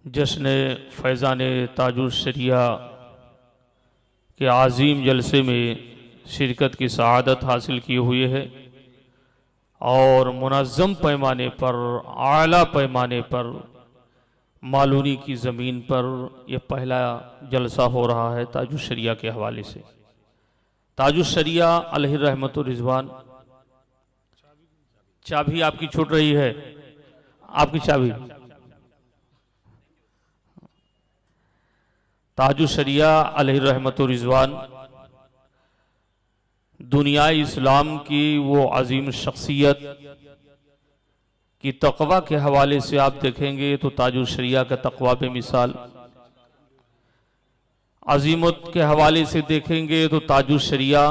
जश्न फैज़ान ताजुल शरिया के आज़ीम जलसे में शिरकत की सआदत हासिल किए हुए है और मुनज़्ज़म पैमाने पर, आला पैमाने पर, मालूनी की ज़मीन पर यह पहला जलसा हो रहा है ताजुल शरिया के हवाले से। ताजुल शरिया अलैहि रहमतुर रिज़वान, चाबी आपकी छूट रही है, आपकी चाबी। ताजुल शरिया अलैहि रहमतुर रिज़वान दुनिया इस्लाम की वो अजीम शख्सियत की तक़वा के हवाले से आप देखेंगे तो ताजुल शरिया का तक़वा बेमिसाल, अजीमत के हवाले से देखेंगे तो ताजुल शरिया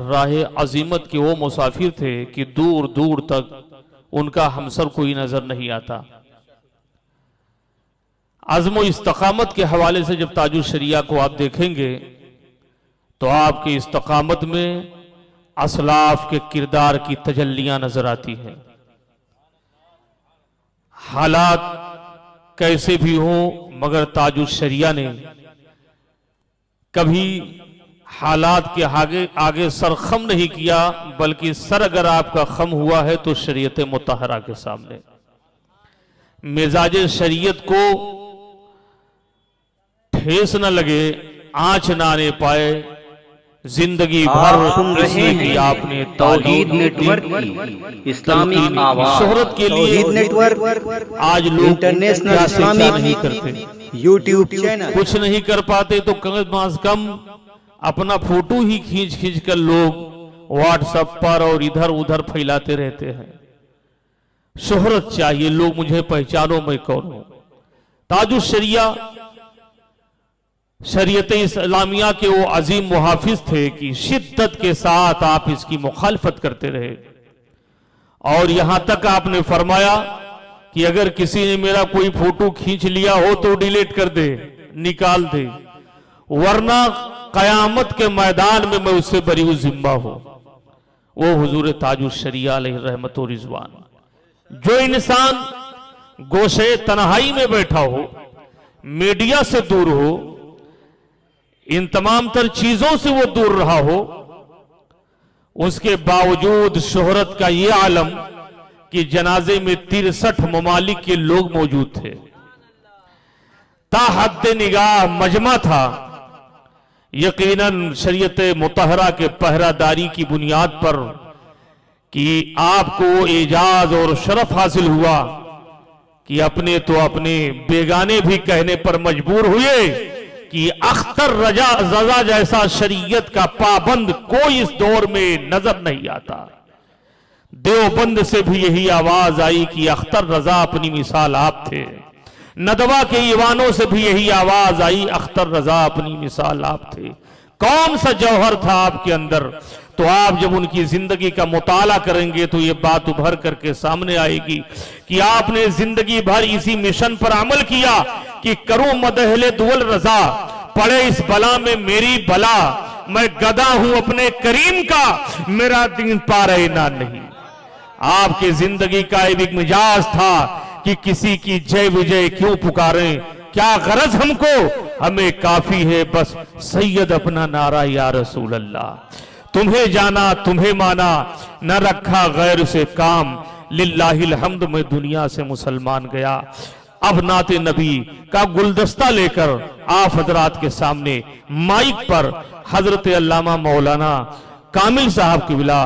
राह अजीमत के वो मुसाफिर थे कि दूर दूर तक उनका हमसर कोई नजर नहीं आता। अज़्म व इस्तकामत के हवाले से जब ताजुल शरिया को आप देखेंगे तो आपके इस्तकामत में असलाफ के किरदार की तजल्लियां नजर आती हैं। हालात कैसे भी हों, मगर ताजुल शरिया ने कभी हालात के आगे आगे सर खम नहीं किया, बल्कि सर अगर आपका खम हुआ है तो शरीयत मुतहरा के सामने मिजाज शरीयत को ठेस न लगे, आंच ना आने पाए, जिंदगी भर इसलिए आपने तौहीद नेटवर्क की इस्लामी आवाज, शोहरत के लिए नेटवर्क आज लोग इंटरनेशनल इस्लामी नहीं करते, यूट्यूब चैनल कुछ नहीं कर पाते तो कम से कम अपना फोटो ही खींच खींच कर लोग व्हाट्सएप पर और इधर उधर फैलाते रहते हैं। शोहरत चाहिए, लोग मुझे पहचानो मैं कौन हूं। ताजुल शरिया शरीयत इस्लामिया के वो अजीम मुहाफिज थे कि शिद्दत के साथ आप इसकी मुखालफत करते रहे और यहां तक आपने फरमाया कि अगर किसी ने मेरा कोई फोटो खींच लिया हो तो डिलीट कर दे, निकाल दे, वरना कयामत के मैदान में मैं उससे बरी जिम्मा हूं। वो हुजूर ताजुल शरिया अलैहि रहमतुर रिज़वान। जो इंसान गोशे तन्हाई में बैठा हो, मीडिया से दूर हो, इन तमाम तर चीजों से वो दूर रहा हो, उसके बावजूद शोहरत का ये आलम कि जनाजे में 63 ममालिक के लोग मौजूद थे, ताहद्द निगाह मजमा था। यकीनन शरीयत मुतहरा के पहरादारी की बुनियाद पर कि आपको एजाज और शरफ हासिल हुआ कि अपने तो अपने बेगाने भी कहने पर मजबूर हुए कि अख्तर रजा जैसा शरीयत का पाबंद कोई इस दौर में नजर नहीं आता। देवबंद से भी यही आवाज आई कि अख्तर रजा अपनी मिसाल आप थे। नदवा के ईवानों से भी यही आवाज आई, अख्तर रजा अपनी मिसाल आप थे। कौन सा जौहर था आपके अंदर? तो आप जब उनकी जिंदगी का मुताला करेंगे तो ये बात उभर करके सामने आएगी कि आपने जिंदगी भर इसी मिशन पर अमल किया कि करूं मदहले दुवल रजा, पड़े इस बला में मेरी बला, मैं गदा हूं अपने करीम का, मेरा दिन पारे ना नहीं। आपके जिंदगी का एक मिजाज था कि किसी की जय विजय क्यों पुकारें, क्या गरज हमको, हमें काफी है बस सैयद अपना नारा या रसूल अल्लाह। तुम्हें जाना तुम्हें माना, न रखा गैर से काम, लिल्लाहिल हम्द में दुनिया से मुसलमान गया। अब नाते नबी का गुलदस्ता लेकर आप हजरात के सामने माइक पर हजरत अल्लामा मौलाना कामिल साहब की विला,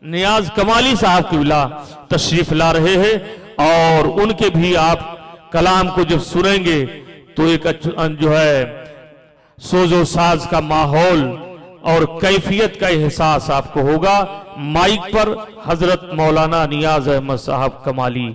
नियाज कमाली साहब की विला तशरीफ ला रहे हैं और उनके भी आप कलाम को जब सुनेंगे तो एक जो है सोजो साज का माहौल और कैफियत का एहसास आपको होगा। माइक पर हजरत मौलाना नियाज अहमद साहब कमाली।